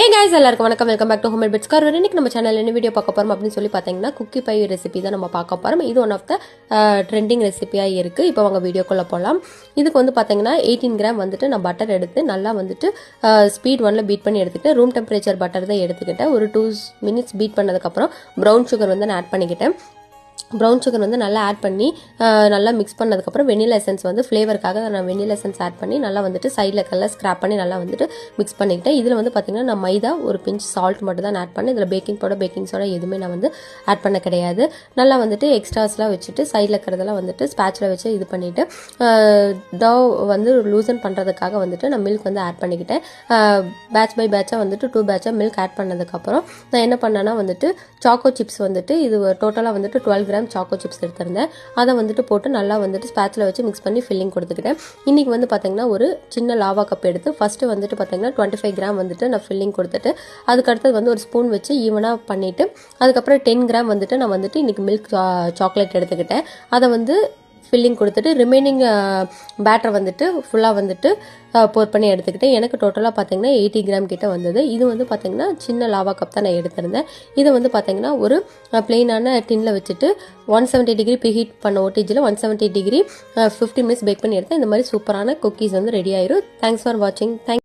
Hey guys, எல்லாருக்கும் வணக்கம். Welcome back to homemade bits corner. இன்னைக்கு நம்ம சேனல்ல என்ன வீடியோ பார்க்க போறோம் அப்படின்னு சொல்லி பார்த்தீங்கன்னா குக்கி பை ரெசிபி தான் நம்ம பார்க்க போறோம். இது ஒன் ஆஃப் த ட்ரெண்டிங் ரெசிபியா இருக்கு. இப்போ வாங்க வீடியோக்குள்ள போகலாம். இதுக்கு வந்து பார்த்தீங்கன்னா 18 கிராம் வந்துட்டு நான் பட்டர் எடுத்து நல்லா வந்துட்டு ஸ்பீட் 1ல பீட் பண்ணி எடுத்துக்கிட்டேன். ரூம் டெம்பரேச்சர் பட்டர் தான் எடுத்துக்கிட்டேன். ஒரு 2 மினிட்ஸ் பீட் பண்ணதுக்கப்புறம் ப்ரௌன் சுகர் வந்து நான் ஆட் பண்ணிக்கிட்டேன். ப்ரௌன் சுகர் வந்து நல்லா ஆட் பண்ணி நல்லா மிக்ஸ் பண்ணதுக்கப்புறம் வெனிலா எசன்ஸ் வந்து ஃப்ளேவருக்காக நான் வெனிலா எசன்ஸ் ஆட் பண்ணி நல்லா வந்துட்டு சைடில் கல்ல ஸ்க்ராப் பண்ணி நல்லா வந்துட்டு மிக்ஸ் பண்ணிக்கிட்டேன். இதில் வந்து பார்த்திங்கன்னா நான் மைதா ஒரு பிஞ்ச் சால்ட் மட்டும் தான் ஆட் பண்ணேன். இதில் பேக்கிங் பவுடர் பேக்கிங் சோடா எதுவுமே நான் வந்து ஆட் பண்ண கிடையாது. நல்லா வந்துட்டு எக்ஸ்ட்ராஸ்லாம் வச்சுட்டு சைடில் இருக்கிறதெல்லாம் வந்துட்டு ஸ்பேட்சில் வச்சு இது பண்ணிவிட்டு டவ் வந்து லூசன் பண்ணுறதுக்காக வந்துட்டு நான் மில்க் வந்து ஆட் பண்ணிக்கிட்டேன். பேட்ச் பை பேட்சாக வந்துட்டு 2 பேட்சாக மில்க் ஆட் பண்ணதுக்கப்புறம் நான் என்ன பண்ணேன்னா வந்துட்டு சாக்கோ சிப்ஸ் வந்துட்டு இது டோட்டலாக வந்துட்டு 12 கிராம் சாக்கோ சிப்ஸ் எடுத்திருந்தேன். அதை வந்துட்டு போட்டு நல்லா வந்துட்டு ஸ்பேட்சில் வச்சு மிக்ஸ் பண்ணி ஃபில்லிங் கொடுத்துக்கிட்டேன். இன்றைக்கி வந்து பார்த்திங்கன்னா ஒரு சின்ன லாவா கப் எடுத்து ஃபஸ்ட்டு வந்துட்டு பார்த்திங்கன்னா 25 கிராம் வந்துட்டு நான் ஃபில்லிங் கொடுத்துட்டு அதுக்கடுத்தது வந்து ஒரு ஸ்பூன் வச்சு ஈவனாக பண்ணிவிட்டு அதுக்கப்புறம் 10 கிராம் வந்துட்டு நான் வந்துட்டு இன்றைக்கி மில்க் சாக்லேட் எடுத்துக்கிட்டேன். அதை வந்து ஃபில்லிங் கொடுத்துட்டு ரிமைனிங் பேட்டரை வந்துட்டு ஃபுல்லாக வந்துட்டு போர் பண்ணி எடுத்துக்கிட்டேன். எனக்கு டோட்டலாக பார்த்தீங்கன்னா 80 கிராம் கிட்ட வந்தது. இது வந்து பார்த்தீங்கன்னா சின்ன லாவா கப் தான் நான் எடுத்திருந்தேன். இதை வந்து பார்த்தீங்கன்னா ஒரு பிளெயினான டின்னில் வச்சுட்டு 170 டிகிரி ப்ரீஹீட் பண்ண ஓடிஜியில் 170 டிகிரி 50 மினிட்ஸ் பேக் பண்ணி எடுத்தேன். இந்த மாதிரி சூப்பரான குக்கீஸ் வந்து ரெடி ஆயிரும். தேங்க்ஸ் ஃபார் வாட்சிங்.